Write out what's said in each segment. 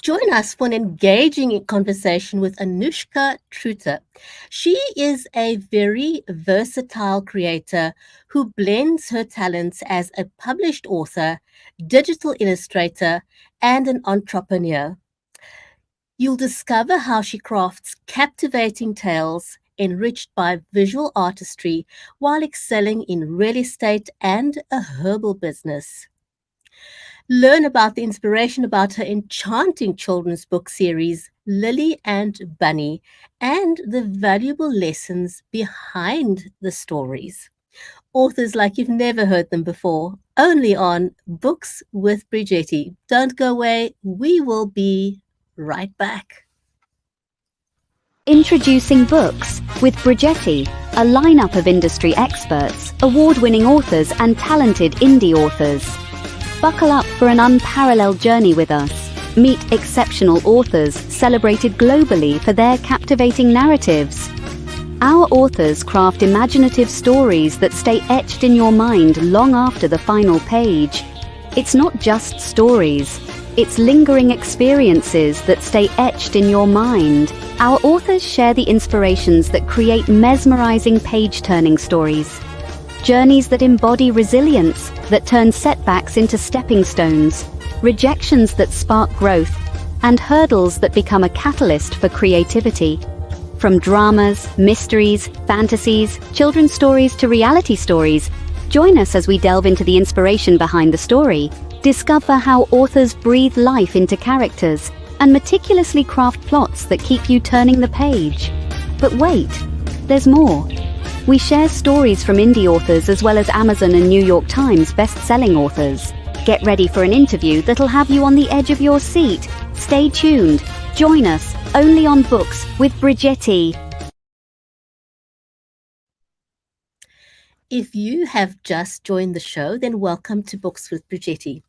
Join us for an engaging conversation with Anouske Truter. She is a very versatile creator who blends her talents as a published author, digital illustrator, and an entrepreneur. You'll discover how she crafts captivating tales enriched by visual artistry while excelling in real estate and a herbal business. Learn about the inspiration about her enchanting children's book series, Lili Bunni, and the valuable lessons behind the stories. Authors like you've never heard them before, only on Books with Bridgetti. Don't go away, we will be right back. Introducing Books with Bridgetti, a lineup of industry experts, award-winning authors and talented indie authors. Buckle up for an unparalleled journey with us. Meet exceptional authors celebrated globally for their captivating narratives. Our authors craft imaginative stories that stay etched in your mind long after the final page. It's not just stories, it's lingering experiences that stay etched in your mind. Our authors share the inspirations that create mesmerizing page-turning stories. Journeys that embody resilience, that turn setbacks into stepping stones, rejections that spark growth, and hurdles that become a catalyst for creativity. From dramas, mysteries, fantasies, children's stories to reality stories, join us as we delve into the inspiration behind the story, discover how authors breathe life into characters, and meticulously craft plots that keep you turning the page. But wait, there's more. We share stories from indie authors as well as Amazon and New York Times best-selling authors. Get ready for an interview that'll have you on the edge of your seat. Stay tuned. Join us, only on Books with Bridgetti. If you have just joined the show, then welcome to Books with Bridgetti.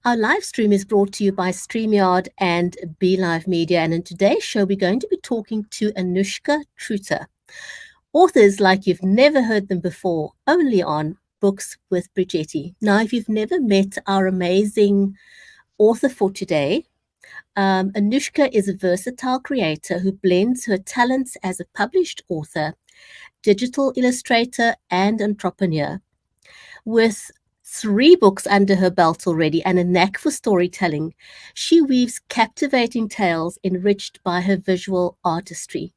Our live stream is brought to you by StreamYard and BeLive Media, and in today's show, we're going to be talking to Anouske Truter. Authors like you've never heard them before, only on Books with Bridgetti. Now, if you've never met our amazing author for today, Anouske is a versatile creator who blends her talents as a published author, digital illustrator, and entrepreneur. With 3 books under her belt already and a knack for storytelling, she weaves captivating tales enriched by her visual artistry.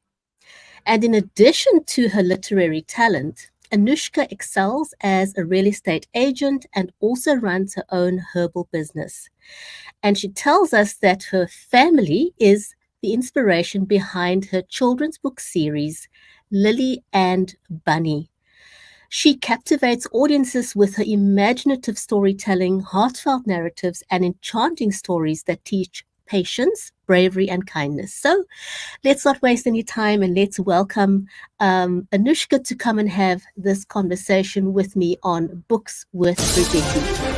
And in addition to her literary talent, Anouske excels as a real estate agent and also runs her own herbal business. And she tells us that her family is the inspiration behind her children's book series, Lili Bunni. She captivates audiences with her imaginative storytelling, heartfelt narratives, and enchanting stories that teach patience, bravery, and kindness. So let's not waste any time and let's welcome Anouske to come and have this conversation with me on Books with Bridgetti.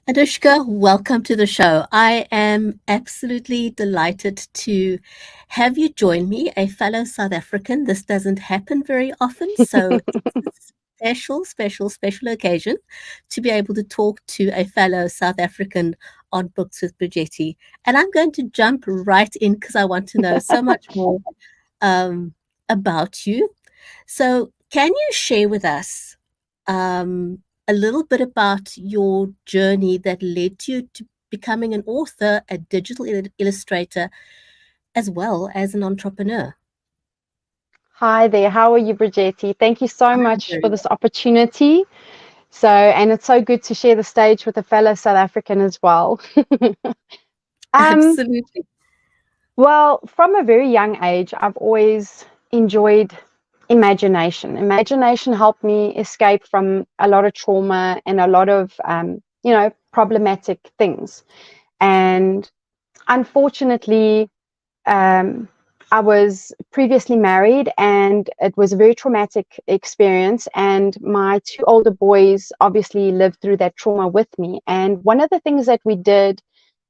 Anouske, welcome to the show. I am absolutely delighted to have you join me, a fellow South African. This doesn't happen very often, so it's a special occasion to be able to talk to a fellow South African on Books with Bridgetti. And I'm going to jump right in because I want to know so much more about you. So can you share with us a little bit about your journey that led you to becoming an author, a digital illustrator, as well as an entrepreneur? Hi there, how are you, Bridgetti? Thank you so much for this opportunity. And it's so good to share the stage with a fellow South African as well. Absolutely. Well, from a very young age, I've always enjoyed imagination. Imagination helped me escape from a lot of trauma and a lot of, problematic things. And unfortunately, I was previously married, and it was a very traumatic experience. And my two older boys obviously lived through that trauma with me. And one of the things that we did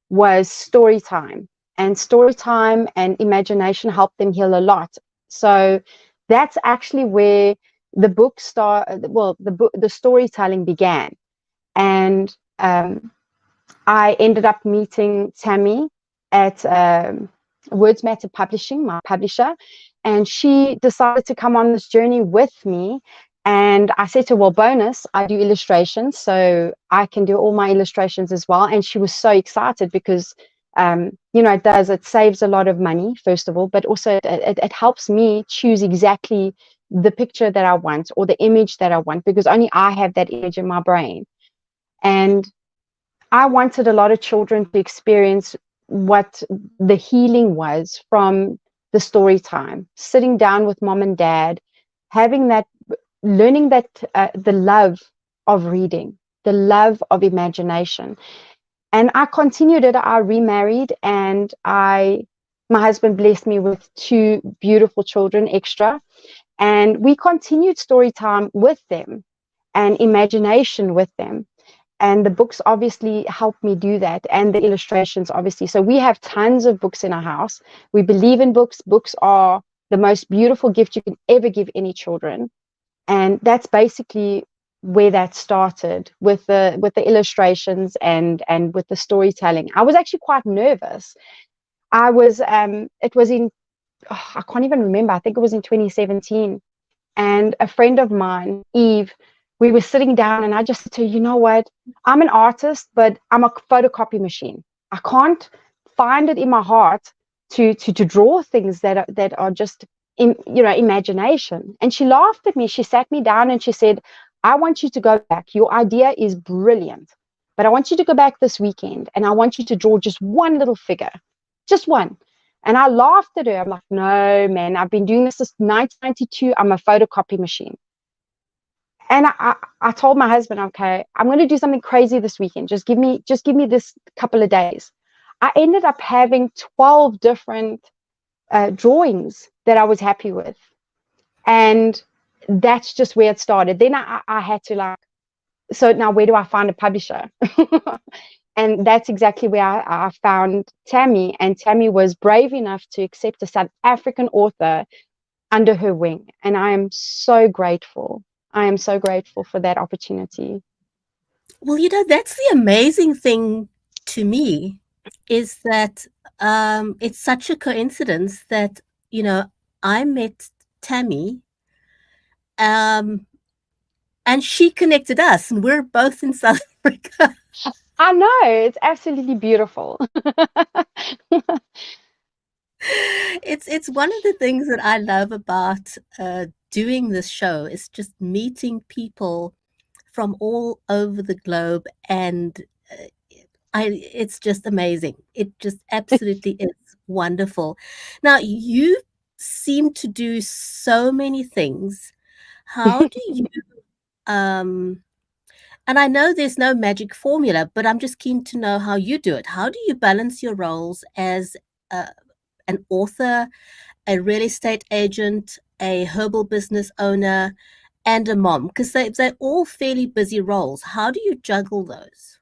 was story time. And story time and imagination helped them heal a lot. So that's actually where the book the storytelling began. And I ended up meeting Tammy at Words Matter Publishing, my publisher, and she decided to come on this journey with me. And I said to her, well, bonus, I do illustrations, so I can do all my illustrations as well. And she was so excited because, it saves a lot of money, first of all, but also it helps me choose exactly the picture that I want or the image that I want, because only I have that image in my brain. And I wanted a lot of children to experience what the healing was from the story time, sitting down with mom and dad, having that, learning that the love of reading, the love of imagination. And I continued it. I remarried, and my husband blessed me with two beautiful children extra. And we continued story time with them and imagination with them. And the books obviously help me do that, and the illustrations, obviously. So we have tons of books in our house. We believe in books. Books are the most beautiful gift you can ever give any children. And that's basically where that started, with the illustrations and with the storytelling. I was actually quite nervous. I was it was in I can't even remember. I think it was in 2017. And a friend of mine, Eve, we were sitting down, and I just said to her, you know what? I'm an artist, but I'm a photocopy machine. I can't find it in my heart to draw things that are just imagination. And she laughed at me. She sat me down and she said, I want you to go back. Your idea is brilliant, but I want you to go back this weekend, and I want you to draw just one little figure, just one. And I laughed at her. I'm like, no, man, I've been doing this since 1992. I'm a photocopy machine. And I told my husband, okay, I'm going to do something crazy this weekend. Just give me this couple of days. I ended up having 12 different drawings that I was happy with. And that's just where it started. Then I had to so now where do I find a publisher? And that's exactly where I found Tammy. And Tammy was brave enough to accept a South African author under her wing. And I am so grateful. I am so grateful for that opportunity. Well, that's the amazing thing to me, is that it's such a coincidence that, I met Tammy, and she connected us, and we're both in South Africa. I know, it's absolutely beautiful. It's one of the things that I love about doing this show, is just meeting people from all over the globe, and it's just amazing. It just absolutely is wonderful. Now, you seem to do so many things. How do you and I know there's no magic formula, but I'm just keen to know how you do it. How do you balance your roles as an author, a real estate agent, a herbal business owner, and a mom? Because they're all fairly busy roles. How do you juggle those?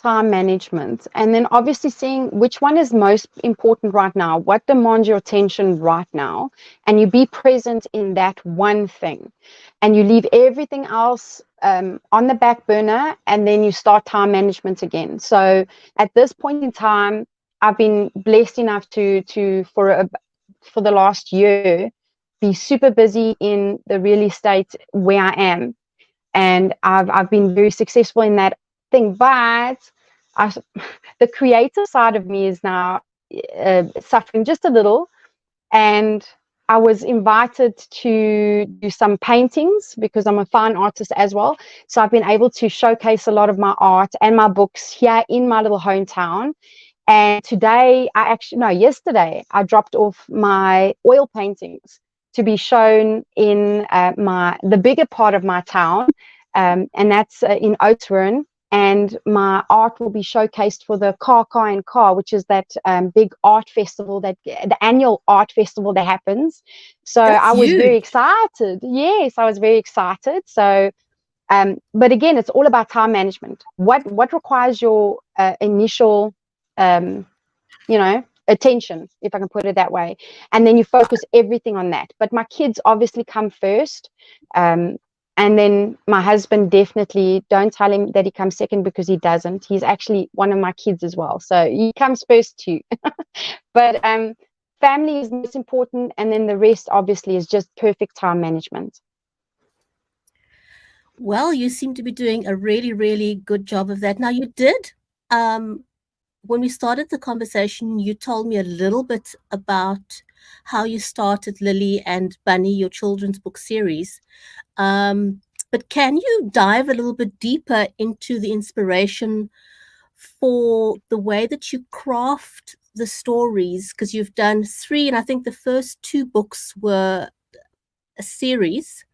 Time management, and then obviously seeing which one is most important right now, what demands your attention right now, and you be present in that one thing, and you leave everything else on the back burner, and then you start time management again. So at this point in time, I've been blessed enough to for the last year be super busy in the real estate where I am, and I've been very successful in that thing. But the creative side of me is now suffering just a little, and I was invited to do some paintings because I'm a fine artist as well. So I've been able to showcase a lot of my art and my books here in my little hometown. And yesterday I dropped off my oil paintings to be shown in the bigger part of my town, and that's in Oudtshoorn. and my art will be showcased for the Car, which is that big art festival, the annual art festival that happens. So That's I was very huge. excited. Yes, I was very excited. So, but again, it's all about time management. What requires your initial, attention, if I can put it that way, and then you focus everything on that. But my kids obviously come first. And then my husband, definitely don't tell him that he comes second, because he doesn't. He's actually one of my kids as well. So he comes first too. But family is most important. And then the rest obviously is just perfect time management. Well, you seem to be doing a really, really good job of that. Now, you did, when we started the conversation, you told me a little bit about how you started Lili and Bunny, your children's book series. But can you dive a little bit deeper into the inspiration for the way that you craft the stories? Because you've done three, and I think the first two books were a series,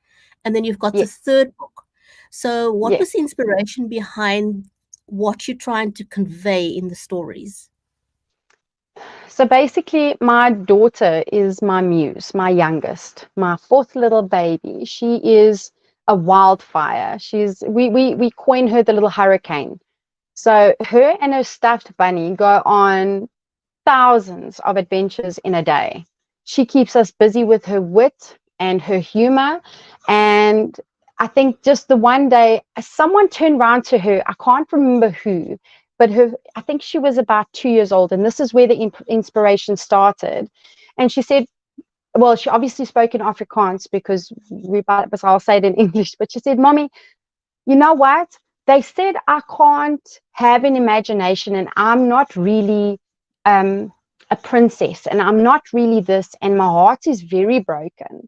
and then you've got the Yes, third book. So, what was yes. the inspiration behind what you're trying to convey in the stories? So basically, my daughter is my muse, my youngest, my fourth little baby. She is a wildfire. We coin her the little hurricane. So her and her stuffed bunny go on thousands of adventures in a day. She keeps us busy with her wit and her humor. And I think just the one day, someone turned around to her, I can't remember who, but I think she was about 2 years old. And this is where the inspiration started. And she said, well, she obviously spoke in Afrikaans, because but I'll say it in English. But she said, Mommy, you know what? They said I can't have an imagination, and I'm not really a princess, and I'm not really this, and my heart is very broken.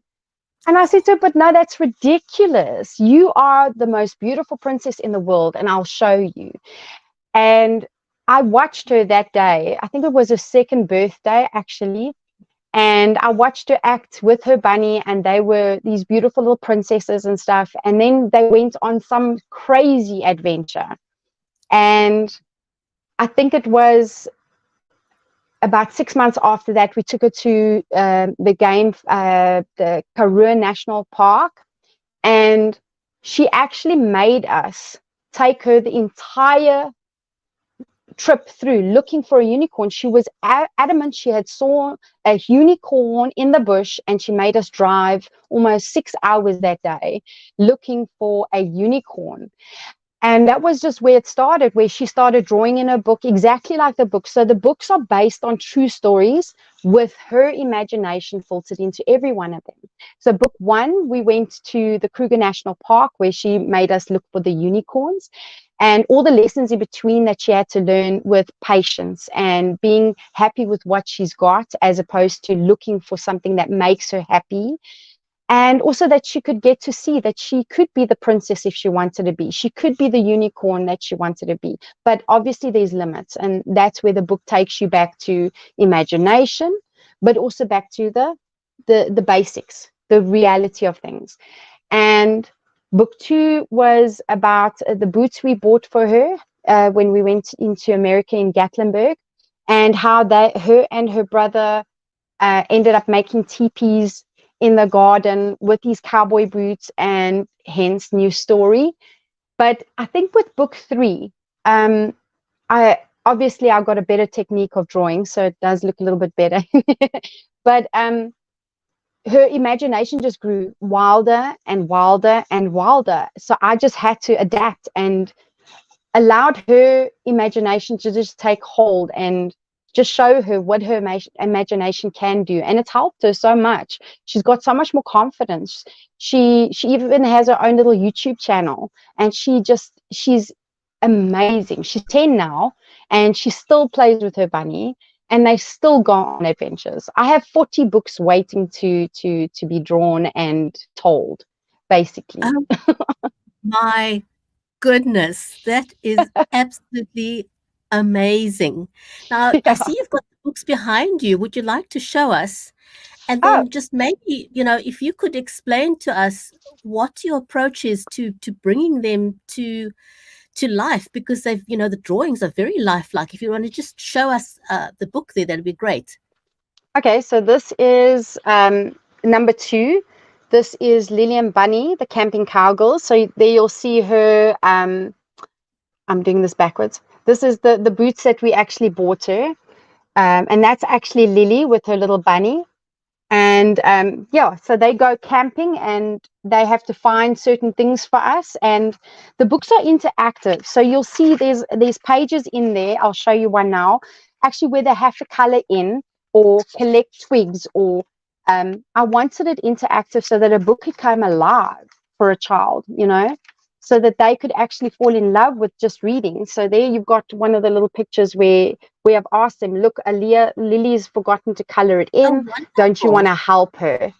And I said to her, but no, that's ridiculous. You are the most beautiful princess in the world, and I'll show you. And I watched her that day. I think it was her second birthday, actually. And I watched her act with her bunny, and they were these beautiful little princesses and stuff. And then they went on some crazy adventure. And I think it was about 6 months after that, we took her to the Karoo National Park. And she actually made us take her the entire trip through looking for a unicorn. She was adamant she had saw a unicorn in the bush, and she made us drive almost 6 hours that day looking for a unicorn. And that was just where it started, where she started drawing in her book exactly like the book. So the books are based on true stories with her imagination filtered into every one of them. So book one, we went to the Kruger National Park, where she made us look for the unicorns, and all the lessons in between that she had to learn with patience and being happy with what she's got, as opposed to looking for something that makes her happy. And also that she could get to see that she could be the princess if she wanted to be. She could be the unicorn that she wanted to be. But obviously there's limits. And that's where the book takes you back to imagination, but also back to the basics, the reality of things. And book two was about the boots we bought for her when we went into America in Gatlinburg, and how her and her brother ended up making teepees in the garden with these cowboy boots, and hence new story. But I think with book three, I got a better technique of drawing, so it does look a little bit better. But her imagination just grew wilder and wilder and wilder. So I just had to adapt and allowed her imagination to just take hold and just show her what her imagination can do. And it's helped her so much. She's got so much more confidence. She even has her own little YouTube channel, and she's amazing. She's 10 now, and she still plays with her bunny, and they still go on adventures. I have 40 books waiting to be drawn and told, basically. Oh my goodness, that is absolutely amazing. Now, I Yeah. see you've got the books behind you. Would you like to show us? And Oh, then just maybe, if you could explain to us what your approach is to bringing them to life, because they've, the drawings are very lifelike. If you want to just show us the book there, that'd be great. Okay, so this is number 2. This is Lili Bunni, the camping cowgirl. So there you'll see her. I'm doing this backwards. This is the boots that we actually bought her, and that's actually Lily with her little bunny. And yeah, so they go camping and they have to find certain things for us. And the books are interactive, so you'll see there's pages in there. I'll show you one now, actually, where they have to color in or collect twigs, or I wanted it interactive so that a book could come alive for a child, so that they could actually fall in love with just reading. So there you've got one of the little pictures where we have asked them, look, Lily's forgotten to color it in. Oh, Don't you want to help her?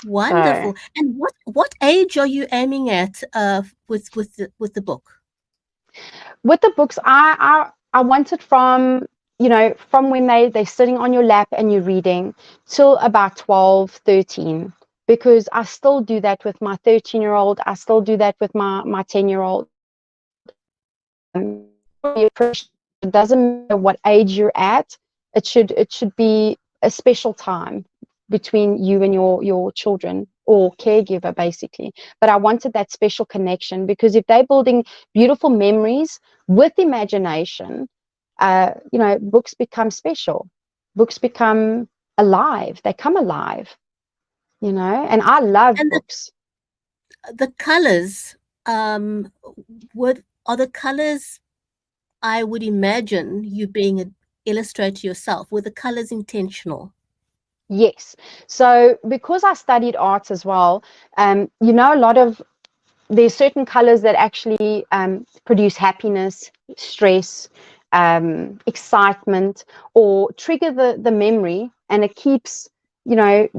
Wonderful. So, And what age are you aiming at with the book? with the books, I want it from, from when they're sitting on your lap and you're reading till about 12, 13, because I still do that with my 13-year-old. I still do that with my 10-year-old. It doesn't matter what age you're at. It should be a special time between you and your children or caregiver, basically. But I wanted that special connection, because if they're building beautiful memories with imagination, books become special. Books become alive. They come alive, and I love And books. the colors, what are the colors? I would imagine, you being an illustrator yourself, were the colors intentional? Yes. So because I studied arts as well, a lot of there's certain colors that actually produce happiness, stress, excitement, or trigger the memory, and it keeps,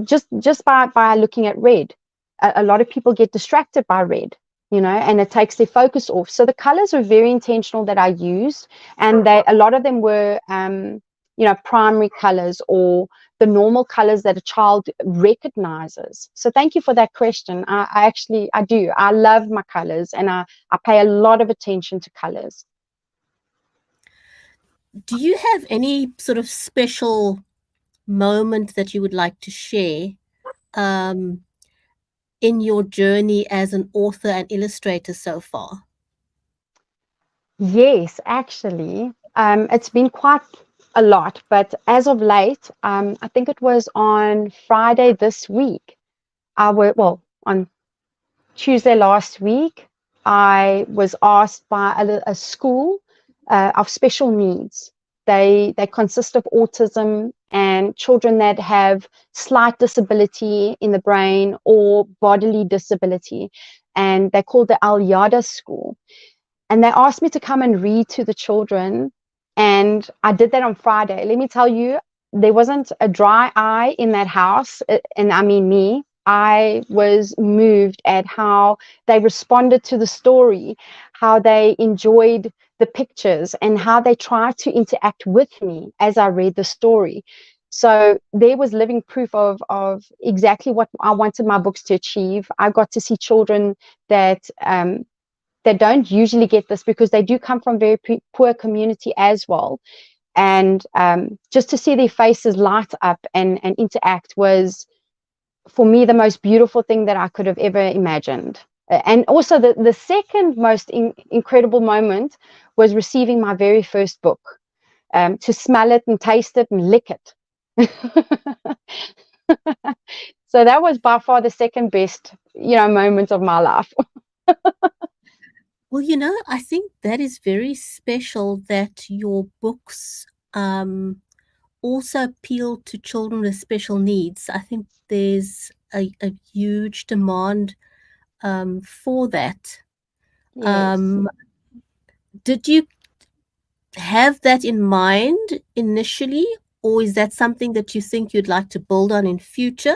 just by looking at red. A lot of people get distracted by red, and it takes their focus off. So the colors are very intentional that I used, and a lot of them were, primary colors, or the normal colors that a child recognizes. So thank you for that question. I do. I love my colors, and I pay a lot of attention to colors. Do you have any sort of special moment that you would like to share in your journey as an author and illustrator so far? Yes, actually, it's been quite a lot, but as of late, I think it was on Friday this week. On Tuesday last week, I was asked by a school of special needs. They consist of autism and children that have slight disability in the brain or bodily disability, and they're called the Al Yada School. And they asked me to come and read to the children, and I did that on Friday. Let me tell you, there wasn't a dry eye in that house, and I mean me. I was moved at how they responded to the story, how they enjoyed the pictures, and how they tried to interact with me as I read the story. So there was living proof of exactly what I wanted my books to achieve. I got to see children that don't usually get this, because they do come from very poor community as well. And just to see their faces light up and interact was, for me, the most beautiful thing that I could have ever imagined. And also the second most incredible moment was receiving my very first book, to smell it and taste it and lick it. So that was by far the second best, moment of my life. Well, I think that is very special that your books also appeal to children with special needs. I think there's a huge demand for that. Yes. Did you have that in mind initially, or is that something that you think you'd like to build on in future?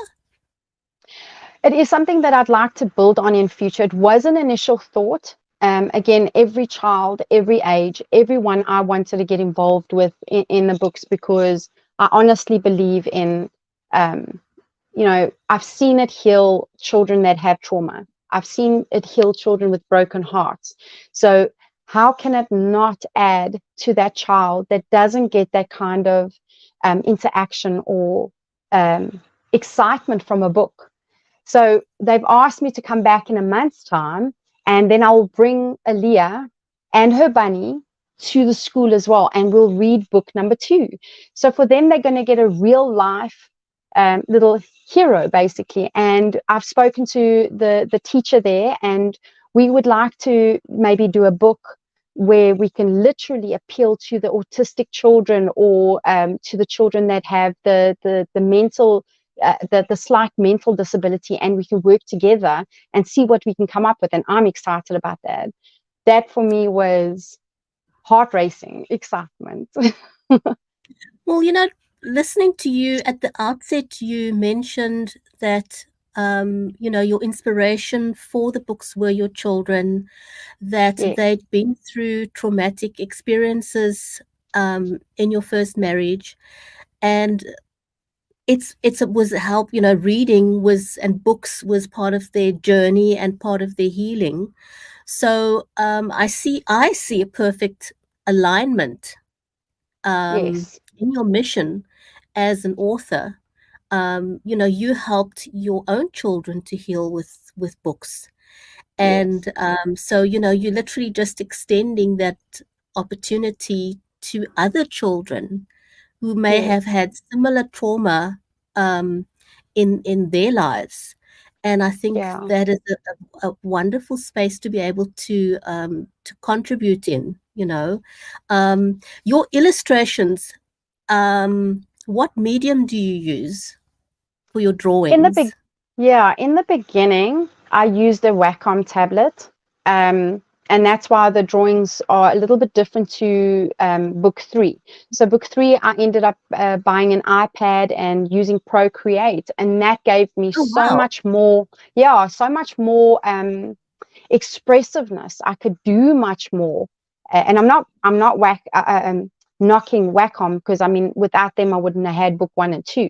It is something that I'd like to build on in future. It was an initial thought. Again, every child, every age, everyone I wanted to get involved with in the books, because I honestly believe in, I've seen it heal children that have trauma. I've seen it heal children with broken hearts. So how can it not add to that child that doesn't get that kind of interaction or excitement from a book? So they've asked me to come back in a month's time, and then I'll bring Aaliyah and her bunny to the school as well, and we'll read book number 2. So for them, they're going to get a real life little hero, basically. And I've spoken to the teacher there, and we would like to maybe do a book where we can literally appeal to the autistic children, or to the children that have the mental the slight mental disability, and we can work together and see what we can come up with. And I'm excited about that. That for me was heart racing excitement. Well, listening to you at the outset, you mentioned that your inspiration for the books were your children, that Yes, they'd been through traumatic experiences in your first marriage, and it was help. Reading was and books was part of their journey and part of their healing. So I see a perfect alignment yes, in your mission as an author. You helped your own children to heal with books, yes, and so you're literally just extending that opportunity to other children who may have yes, had similar trauma um, in their lives. And I think yeah. that is a wonderful space to be able to contribute in. Your illustrations. What medium do you use for your In the big, drawings? yeah, in the beginning, I used a Wacom tablet, and that's why the drawings are a little bit different to book 3. So book 3, I ended up buying an iPad and using Procreate, and that gave me Oh so wow! much more, yeah, so much more expressiveness. I could do much more. And I'm not knocking Wacom, because I mean, without them I wouldn't have had book 1 and 2.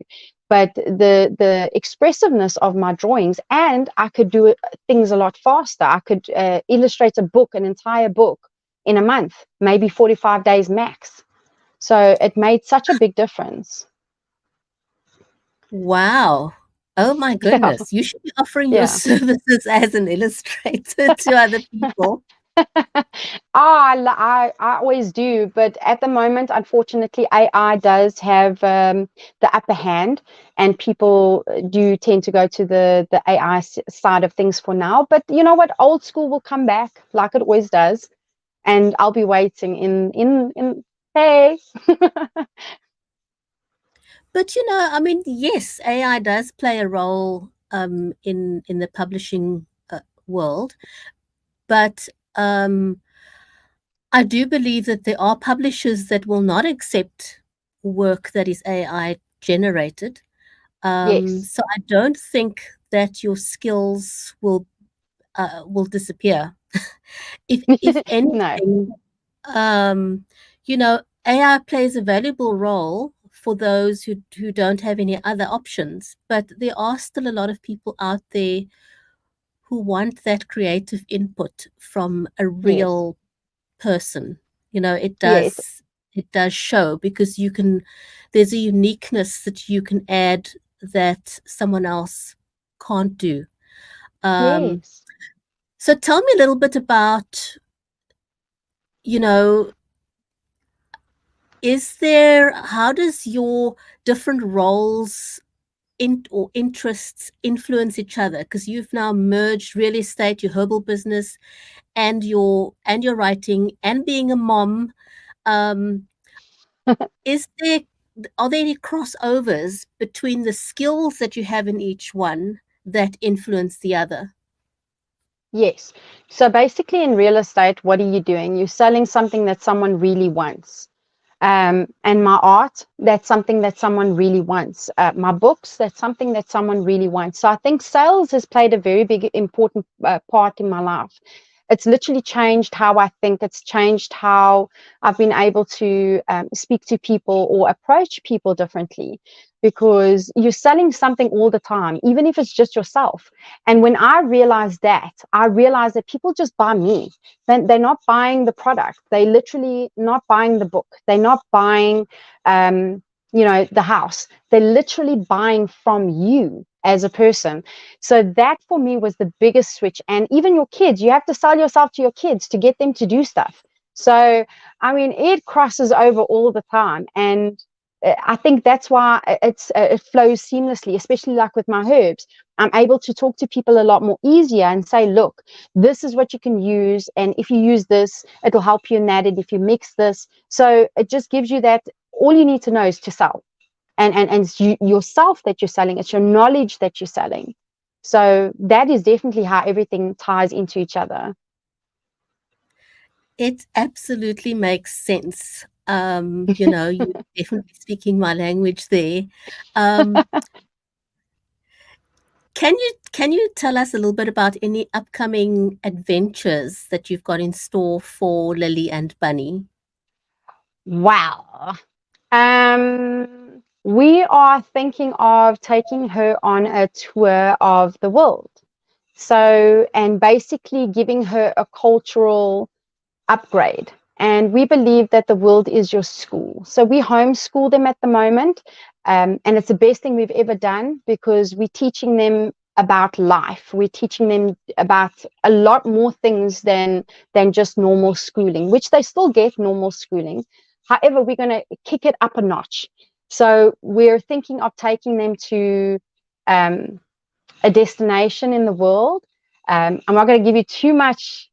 But the expressiveness of my drawings, and I could do things a lot faster. I could illustrate an entire book in a month, maybe 45 days max. So it made such a big difference. Wow! Oh my Yeah, goodness! You should be offering your yeah. services as an illustrator to other people. I always do, but at the moment, unfortunately, AI does have the upper hand, and people do tend to go to the AI side of things for now. But you know what? Old school will come back like it always does, and I'll be waiting in. Hey, But I mean, yes, AI does play a role in the publishing world, but I do believe that there are publishers that will not accept work that is AI generated. yes, So I don't think that your skills will disappear. If no, anything, um, AI plays a valuable role for those who don't have any other options. But there are still a lot of people out there who want that creative input from a yes, real person. It yes, does show, because there's a uniqueness that you can add that someone else can't do. Um, yes. so tell me a little bit about, you know, how does your different roles or interests influence each other? Because you've now merged real estate, your herbal business, and your writing, and being a mom. Um, is there are there any crossovers between the skills that you have in each one that influence the other? Yes. So basically, in real estate, what are you doing? You're selling something that someone really wants. And my art, that's something that someone really wants. My books, that's something that someone really wants. So I think sales has played a very big, important part in my life. it's literally changed how I think. It's changed how I've been able to speak to people or approach people differently, because you're selling something all the time, even if it's just yourself. And when I realized that people just buy me. They're not buying the product. They literally not buying the book. They're not buying, the house. They're literally buying from you as a person. So that for me was the biggest switch. And even your kids, you have to sell yourself to your kids to get them to do stuff. So, I mean, it crosses over all the time. And I think that's why it flows seamlessly, especially like with my herbs. I'm able to talk to people a lot more easier and say, look, this is what you can use. And if you use this, it'll help you in that. And if you mix this, so it just gives you that. All you need to know is to sell. And it's yourself that you're selling. It's your knowledge that you're selling. So that is definitely how everything ties into each other. It absolutely makes sense. You're definitely speaking my language there. Um, can you tell us a little bit about any upcoming adventures that you've got in store for Lili and Bunni? Wow. We are thinking of taking her on a tour of the world. So, and basically giving her a cultural upgrade. And we believe that the world is your school. So we homeschool them at the moment. And it's the best thing we've ever done, because we're teaching them about life. We're teaching them about a lot more things than just normal schooling, which they still get normal schooling. However, we're going to kick it up a notch. So we're thinking of taking them to a destination in the world. I'm not going to give you too much,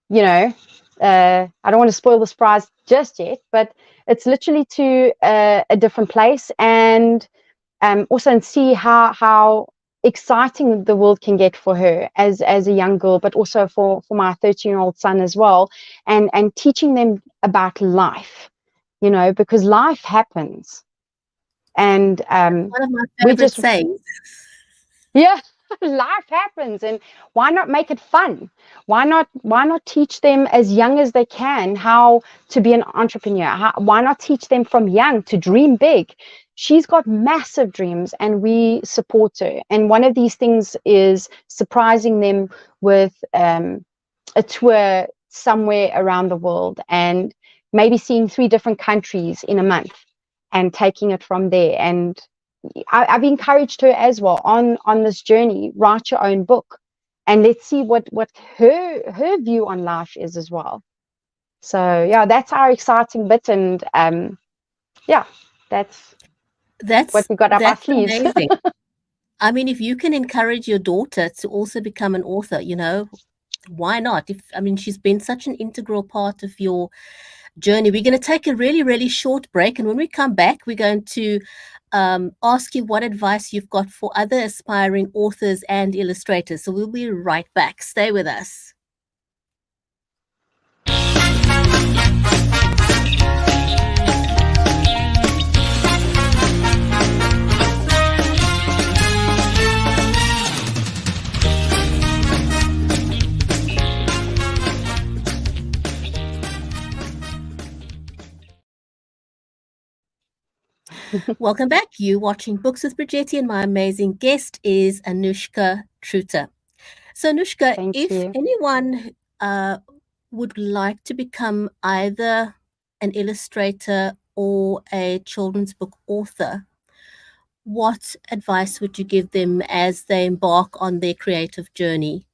I don't want to spoil the surprise just yet, but it's literally to a different place, and also and see how exciting the world can get for her as a young girl, but also for my 13-year-old son as well, and teaching them about life, because life happens. And One of my we favorite just sayings. yeah, life happens, and why not make it fun? Why not teach them as young as they can how to be an entrepreneur? Why not teach them from young to dream big? She's got massive dreams, and we support her. And one of these things is surprising them with a tour somewhere around the world, and maybe seeing 3 different countries in a month, and taking it from there. And I've encouraged her as well on this journey. Write your own book, and let's see what her view on life is as well. So yeah, that's our exciting bit, and yeah, that's what we got up our That's sleeves. amazing. I mean, if you can encourage your daughter to also become an author, why not? She's been such an integral part of your journey. We're going to take a really, really short break. And when we come back, we're going to ask you what advice you've got for other aspiring authors and illustrators. So we'll be right back. Stay with us. Welcome back. You watching Books with Bridgetti, and my amazing guest is Anouske Truter. So Anouske, if anyone would like to become either an illustrator or a children's book author, what advice would you give them as they embark on their creative journey?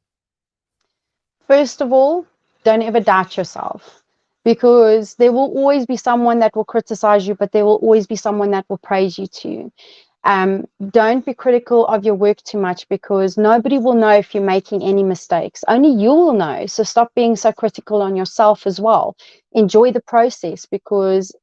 First of all, don't ever doubt yourself, because there will always be someone that will criticize you, but there will always be someone that will praise you too. Don't be critical of your work too much, because nobody will know if you're making any mistakes. Only you will know. So stop being so critical on yourself as well. Enjoy the process, because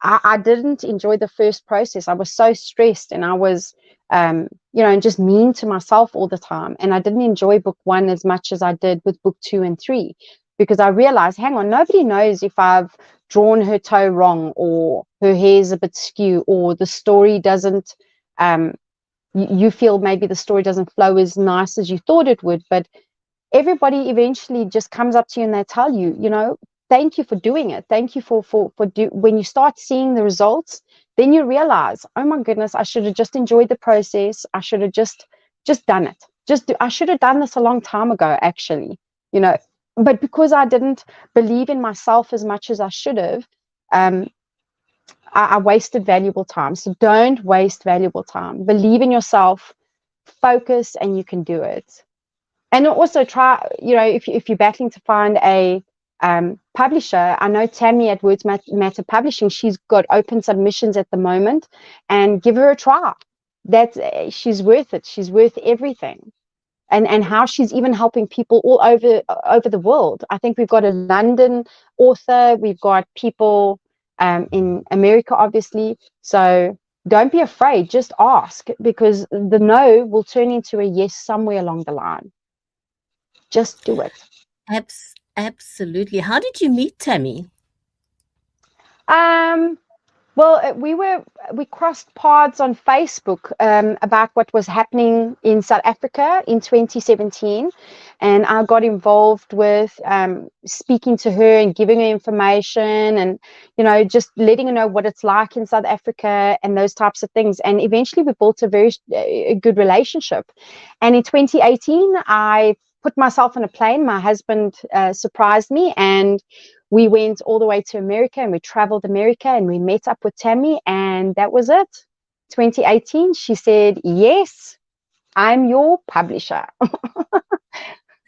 I didn't enjoy the first process. I was so stressed, and I was, just mean to myself all the time. And I didn't enjoy book 1 as much as I did with book 2 and 3, because I realized, hang on, nobody knows if I've drawn her toe wrong, or her hair's a bit skew, or the story doesn't, you feel maybe the story doesn't flow as nice as you thought it would. But everybody eventually just comes up to you and they tell you, thank you for doing it. Thank you when you start seeing the results, then you realize, oh my goodness, I should have just enjoyed the process. I should have just done it. I should have done this a long time ago, actually, you know. But because I didn't believe in myself as much as I should have, um, I wasted valuable time. So don't waste valuable time. Believe in yourself, focus, and you can do it. And also try, if you're battling to find a publisher, I know Tammy at Words Matter Publishing, she's got open submissions at the moment, and give her a try. She's worth it. She's worth everything. And how she's even helping people all over the world. I think we've got a London author, we've got people in America, obviously. So don't be afraid, just ask, because the no will turn into a yes somewhere along the line. Just do it. Absolutely. How did you meet Tammy? Well, we crossed paths on Facebook about what was happening in South Africa in 2017, and I got involved with speaking to her and giving her information, and just letting her know what it's like in South Africa and those types of things. And eventually, we built a very good relationship. And in 2018, I put myself on a plane. My husband surprised me, and we went all the way to America, and we traveled America, and we met up with Tammy, and that was it. 2018, she said, yes, I'm your publisher.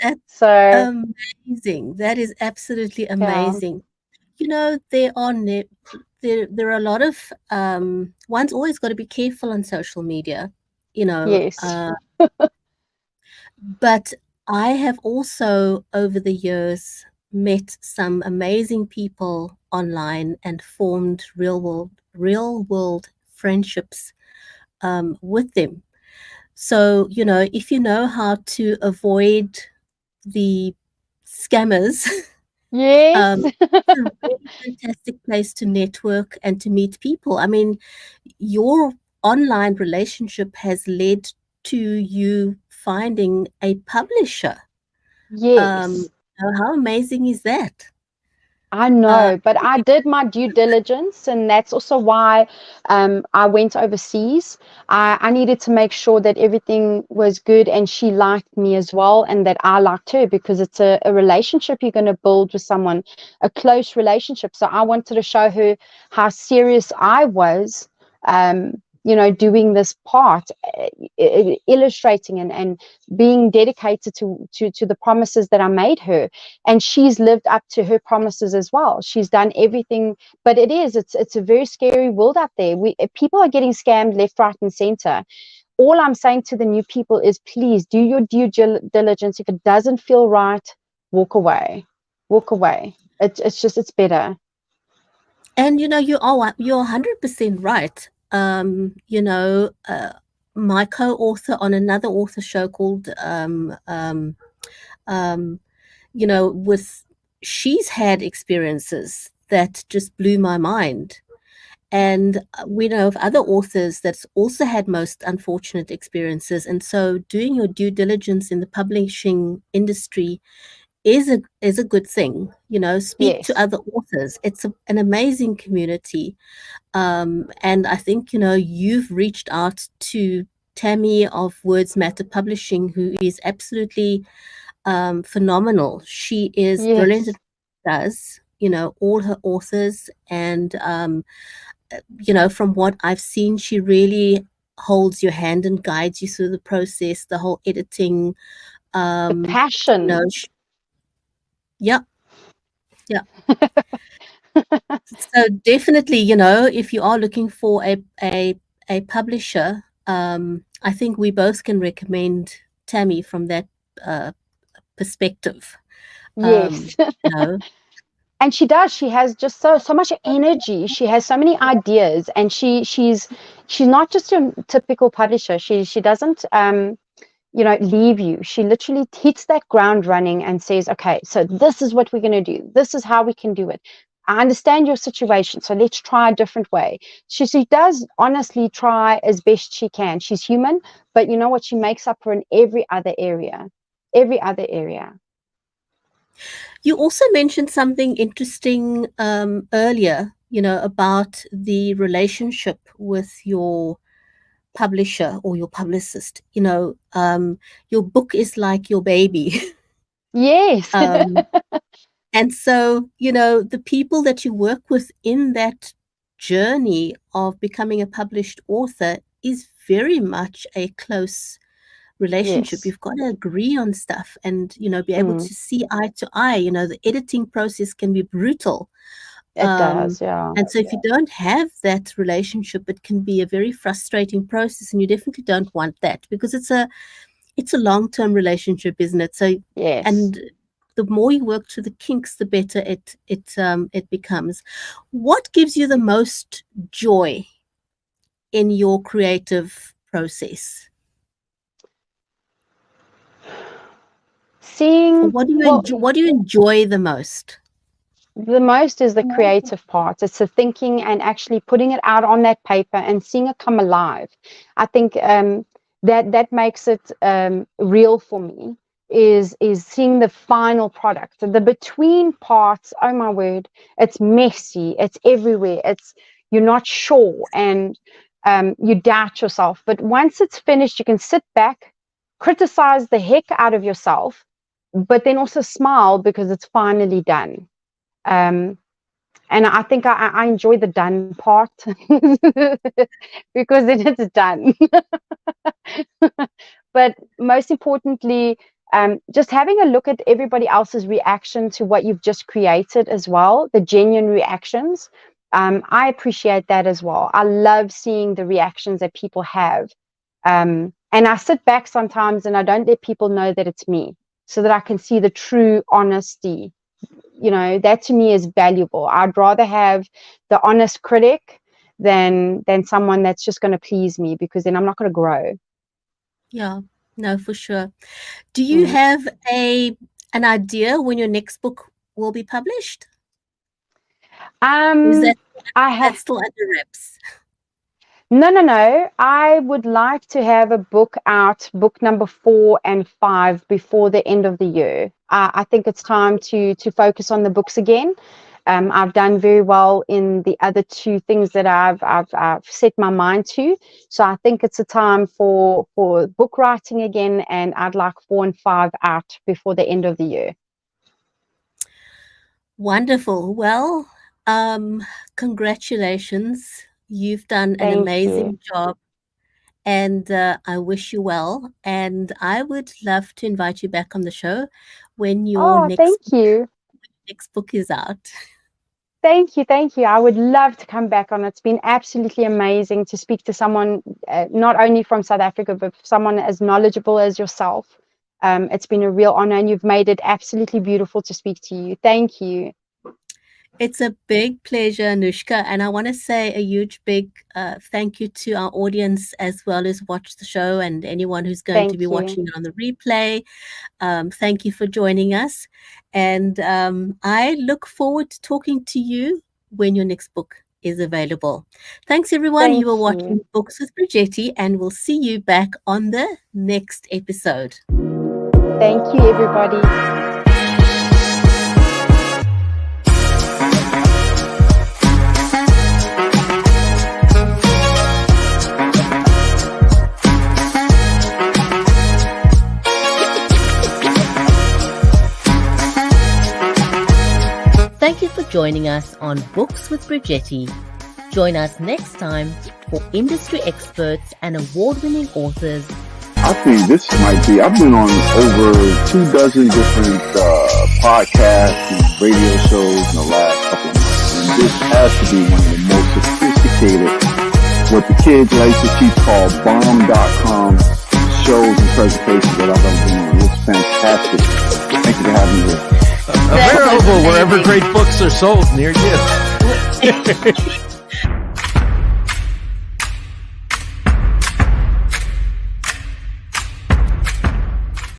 That's So amazing. That is absolutely yeah, amazing. There are there are a lot of one's always got to be careful on social media, you know, yes, uh, but I have also over the years met some amazing people online and formed real world friendships with them. So, if you know how to avoid the scammers, yes, um, it's a really fantastic place to network and to meet people. I mean, your online relationship has led to you finding a publisher. Um, yes. how amazing is that? I Uh, know, but I did my due diligence, and that's also why I went overseas. I needed to make sure that everything was good and she liked me as well, and that I liked her, because it's a relationship you're going to build with someone, a close relationship. So I wanted to show her how serious I was, doing this part, illustrating and being dedicated to the promises that I made her, and she's lived up to her promises as well. She's done everything, but it's a very scary world out there. People are getting scammed left, right, and center. All I'm saying to the new people is, please do your due diligence. If it doesn't feel right, walk away. Walk away. It's better. and you're 100% right. My co-author on another author show called um, with she's had experiences that just blew my mind. And we know of other authors that's also had most unfortunate experiences. And so doing your due diligence in the publishing industry is a good thing. Speak to Yes. other authors. It's an amazing community. And I think, you've reached out to Tammy of Words Matter Publishing, who is absolutely phenomenal. She is brilliant at Yes. what she does, all her authors. And, from what I've seen, she really holds your hand and guides you through the process, the whole editing. The You know, passion. yeah, yeah. So definitely, if you are looking for a publisher, I think we both can recommend Tammy from that uh, perspective. Yes. Um, you know, And she does, she has just so much energy, she has so many ideas, and she's not just a typical publisher. She doesn't leave you. She literally hits that ground running and says, okay, so this is what we're going to do, this is how we can do it. I understand your situation, so let's try a different way. She does honestly try as best she can. She's human, but you know what, she makes up for in every other area. every other area. You also mentioned something interesting earlier, about the relationship with your publisher or your publicist. Your book is like your baby. Yes. um, and so, the people that you work with in that journey of becoming a published author is very much a close relationship. Yes. You've got to agree on stuff and, be able Mm, to see eye to eye. The editing process can be brutal. it does, yeah. And so if you don't have that relationship, it can be a very frustrating process, and you definitely don't want that, because it's a long-term relationship, isn't it? So, Yes. and the more you work through the kinks, the better it becomes. What gives you the most joy in your creative process? Or Seeing, well, what do you enjoy the most? the most is the creative part. It's the thinking and actually putting it out on that paper and seeing it come alive. I think that makes it real for me. Is seeing the final product. The between parts, oh my word, it's messy, it's everywhere, you're not sure, and you doubt yourself. But once it's finished, you can sit back, criticize the heck out of yourself, but then also smile because it's finally done. Um, and I think I enjoy the done part because then it's done. But most importantly, just having a look at everybody else's reaction to what you've just created as well, the genuine reactions. I appreciate that as well. I love seeing the reactions that people have. And I sit back sometimes and I don't let people know that it's me, so that I can see the true honesty. That to me is valuable. I'd rather have the honest critic than someone that's just going to please me, because then I'm not going to grow. Yeah, no, for sure. Do you have an idea when your next book will be published? Is that still under wraps? No. I would like to have a book out, book number 4 and 5, before the end of the year. I think it's time to focus on the books again. I've done very well in the other 2 things that I've set my mind to. So I think it's a time for book writing again, and I'd like 4 and 5 out before the end of the year. Wonderful. Well, congratulations. You've done an amazing job, and I wish you well. And I would love to invite you back on the show when your next book is out. Thank you. I would love to come back on. It's been absolutely amazing to speak to someone not only from South Africa, but someone as knowledgeable as yourself. It's been a real honor, and you've made it absolutely beautiful to speak to you. Thank you. It's a big pleasure, Anouske, and I want to say a huge big thank you to our audience, as well as watch the show, and anyone who's going to be watching it on the replay. Thank you for joining us, and I look forward to talking to you when your next book is available. Thanks, everyone. You were watching Books with Bridgetti, and we'll see you back on the next episode. Thank you, everybody. Thank you for joining us on Books with Bridgetti. Join us next time for industry experts and award-winning authors. I think this might be, I've been on over 24 different podcasts and radio shows in the last couple of months. And this has to be one of the most sophisticated, what the kids like to teach called bomb.com shows and presentations that I've ever been on. It's fantastic. Thank you for having me here. Available wherever great books are sold near you.